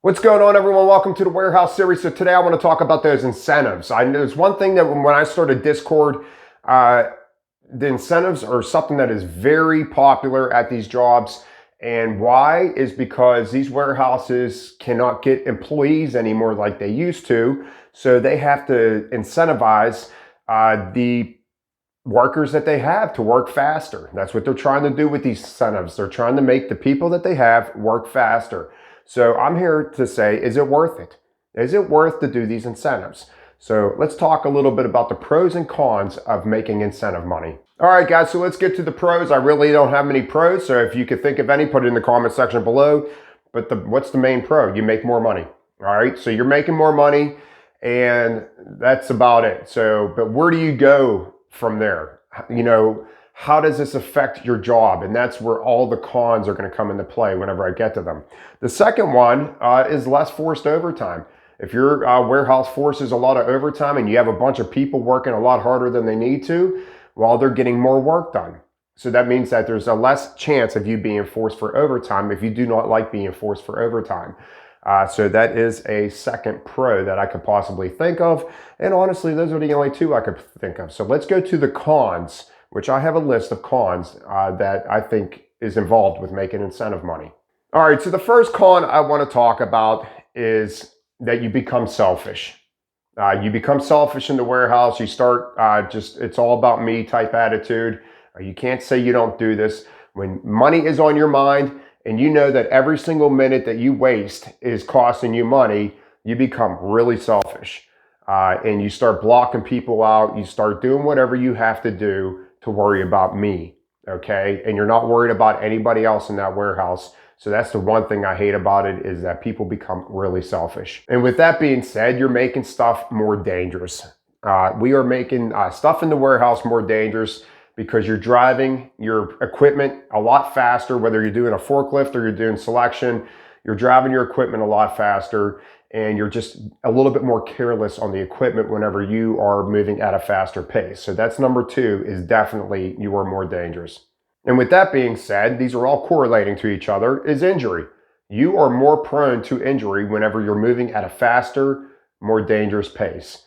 What's going on, everyone? Welcome to the Warehouse Series. So today I want to talk about those incentives. There's one thing that when I started Discord, uh, the incentives are something that is very popular at these jobs. And why is because these warehouses cannot get employees anymore like they used to. So they have to incentivize the workers that they have to work faster. That's what they're trying to do with these incentives. They're trying to make the people that they have work faster. So I'm here to say, is it worth it? Is it worth to do these incentives? So let's talk a little bit about the pros and cons of making incentive money. All right, guys, so let's get to the pros. I really don't have many pros, so if you could think of any, put it in the comment section below. But what's the main pro? You make more money. All right, so you're making more money, and that's about it. So, but where do you go from there? How does this affect your job? And that's where all the cons are going to come into play whenever I get to them. The second one is less forced overtime. If your warehouse forces a lot of overtime and you have a bunch of people working a lot harder than they need to, well, they're getting more work done. So that means that there's a less chance of you being forced for overtime if you do not like being forced for overtime. So that is a second pro that I could possibly think of. And honestly, those are the only two I could think of. So let's go to the cons, which I have a list of cons that I think is involved with making incentive money. All right, so the first con I want to talk about is that you become selfish. You become selfish in the warehouse. You start it's all about me type attitude. You can't say you don't do this. When money is on your mind and you know that every single minute that you waste is costing you money, you become really selfish. And you start blocking people out. You start doing whatever you have to do to worry about me, okay? And you're not worried about anybody else in that warehouse. So that's the one thing I hate about it, is that people become really selfish. And with that being said, you're making stuff more dangerous. We are making stuff in the warehouse more dangerous because you're driving your equipment a lot faster, whether you're doing a forklift or you're doing selection, you're driving your equipment a lot faster, and you're just a little bit more careless on the equipment whenever you are moving at a faster pace. So that's number two, is definitely you are more dangerous. And with that being said, these are all correlating to each other, is injury. You are more prone to injury whenever you're moving at a faster, more dangerous pace.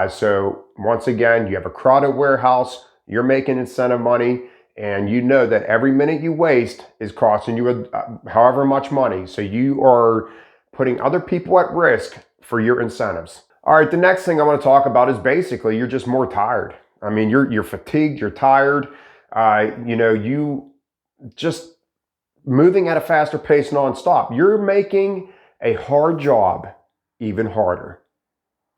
So once again, you have a crowded warehouse, you're making incentive money, and you know that every minute you waste is costing you however much money. So you are putting other people at risk for your incentives. All right, the next thing I want to talk about is basically you're just more tired. I mean, you're fatigued, you're tired. You just moving at a faster pace nonstop. You're making a hard job even harder.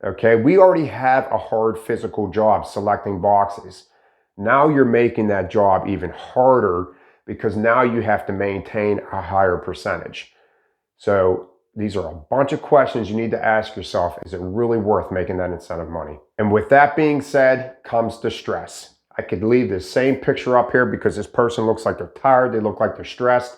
Okay, we already have a hard physical job selecting boxes. Now you're making that job even harder because now you have to maintain a higher percentage. So these are a bunch of questions you need to ask yourself. Is it really worth making that incentive money? And with that being said comes the stress. I could leave this same picture up here because this person looks like they're tired. They look like they're stressed.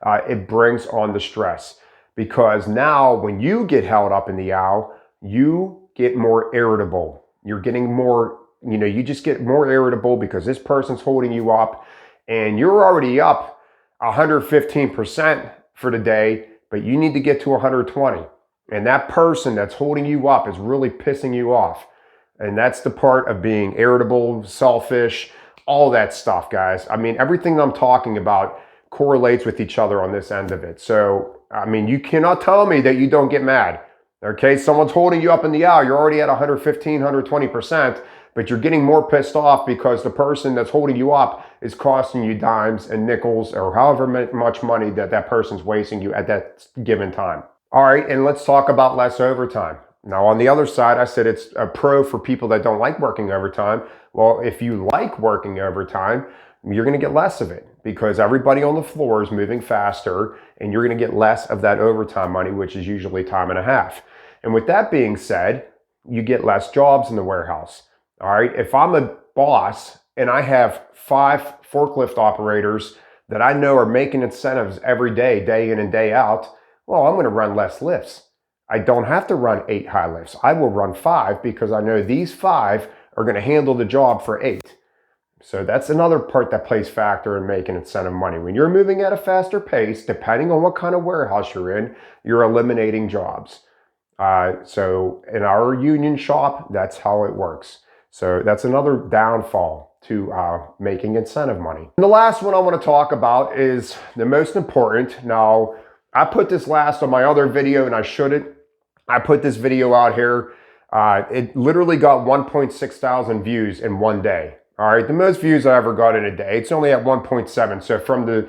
It brings on the stress because now when you get held up in the aisle, you get more irritable. You're getting more, you just get more irritable because this person's holding you up and you're already up 115% for the day, but you need to get to 120. And that person that's holding you up is really pissing you off. And that's the part of being irritable, selfish, all that stuff, guys. I mean, everything I'm talking about correlates with each other on this end of it. So, I mean, you cannot tell me that you don't get mad. Okay, someone's holding you up in the aisle. You're already at 115, 120%, but you're getting more pissed off because the person that's holding you up is costing you dimes and nickels or however much money that person's wasting you at that given time. All right, and let's talk about less overtime. Now, on the other side, I said it's a pro for people that don't like working overtime. Well, if you like working overtime, you're going to get less of it because everybody on the floor is moving faster and you're going to get less of that overtime money, which is usually time and a half. And with that being said, you get less jobs in the warehouse. All right, if I'm a boss and I have 5 forklift operators that I know are making incentives every day, day in and day out, well, I'm going to run less lifts. I don't have to run 8 high lifts. I will run 5 because I know these 5 are going to handle the job for 8. So that's another part that plays factor in making incentive money. When you're moving at a faster pace, depending on what kind of warehouse you're in, you're eliminating jobs. So in our union shop, that's how it works. So that's another downfall to making incentive money. And the last one I want to talk about is the most important. Now, I put this last on my other video, and I shouldn't. I put this video out here. It literally got 1.6 thousand views in one day. All right, the most views I ever got in a day. It's only at 1.7. So from the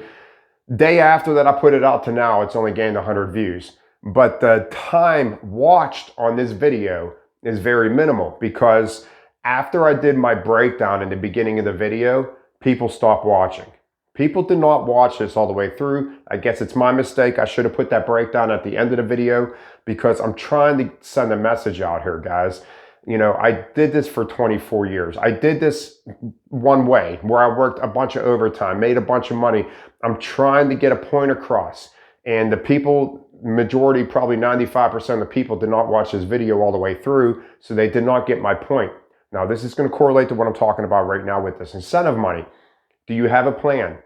day after that I put it out to now, it's only gained 100 views. But the time watched on this video is very minimal, because after I did my breakdown in the beginning of the video, people stopped watching. People did not watch this all the way through. I guess it's my mistake. I should have put that breakdown at the end of the video, because I'm trying to send a message out here, guys. You know, I did this for 24 years. I did this one way, where I worked a bunch of overtime, made a bunch of money. I'm trying to get a point across. And the people, majority, probably 95% of the people did not watch this video all the way through, so they did not get my point. Now, this is going to correlate to what I'm talking about right now with this incentive money. Do you have a plan?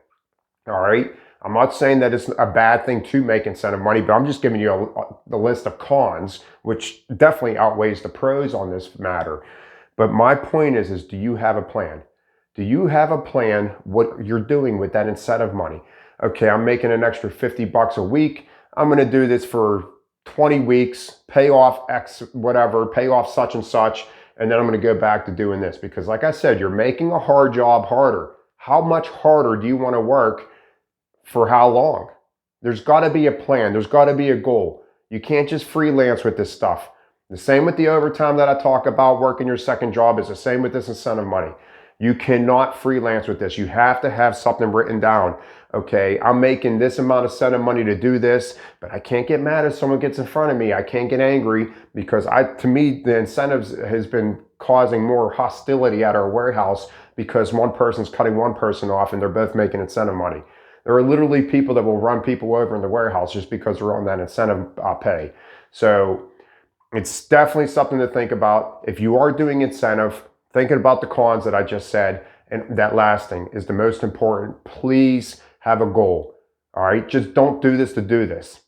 All right. I'm not saying that it's a bad thing to make incentive money, but I'm just giving you the list of cons, which definitely outweighs the pros on this matter. But my point is do you have a plan? Do you have a plan what you're doing with that incentive money? Okay, I'm making an extra 50 bucks a week. I'm going to do this for 20 weeks, pay off X, whatever, pay off such and such. And then I'm going to go back to doing this, because like I said, you're making a hard job harder. How much harder do you want to work? For how long? There's got to be a plan. There's got to be a goal. You can't just freelance with this stuff. The same with the overtime that I talk about, working your second job, is the same with this incentive money. You cannot freelance with this. You have to have something written down. Okay, I'm making this amount of incentive money to do this, but I can't get mad if someone gets in front of me. I can't get angry, because to me, the incentives has been causing more hostility at our warehouse, because one person's cutting one person off and they're both making incentive money. There are literally people that will run people over in the warehouse just because they're on that incentive pay. So it's definitely something to think about. If you are doing incentive, thinking about the cons that I just said, and that last thing is the most important. Please have a goal. All right, just don't do this to do this.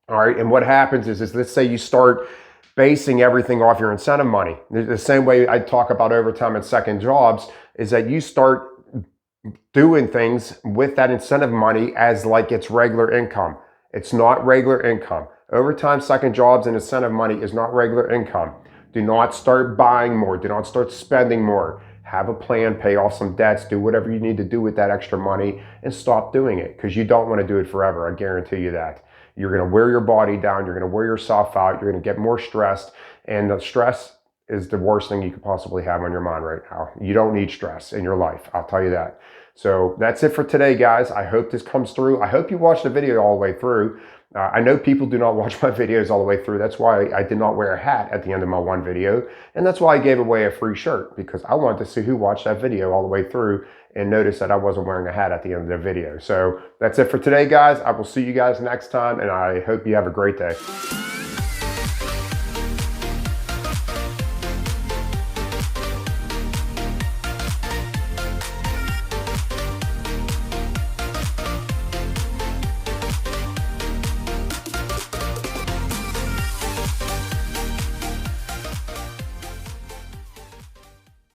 All right, and what happens is let's say you start basing everything off your incentive money. The same way I talk about overtime and second jobs is that you start doing things with that incentive money as like it's regular income. It's not regular income. Overtime, second jobs, and incentive money is not regular income. Do not start buying more. Do not start spending more. Have a plan, pay off some debts, do whatever you need to do with that extra money, and stop doing it, because you don't want to do it forever. I guarantee you that. You're going to wear your body down. You're going to wear yourself out. You're going to get more stressed, and the stress is the worst thing you could possibly have on your mind right now. You don't need stress in your life. I'll tell you that. So that's it for today, guys. I hope this comes through. I hope you watched the video all the way through. I know people do not watch my videos all the way through. That's why I did not wear a hat at the end of my one video. And that's why I gave away a free shirt, because I wanted to see who watched that video all the way through and notice that I wasn't wearing a hat at the end of the video. So that's it for today, guys. I will see you guys next time, and I hope you have a great day.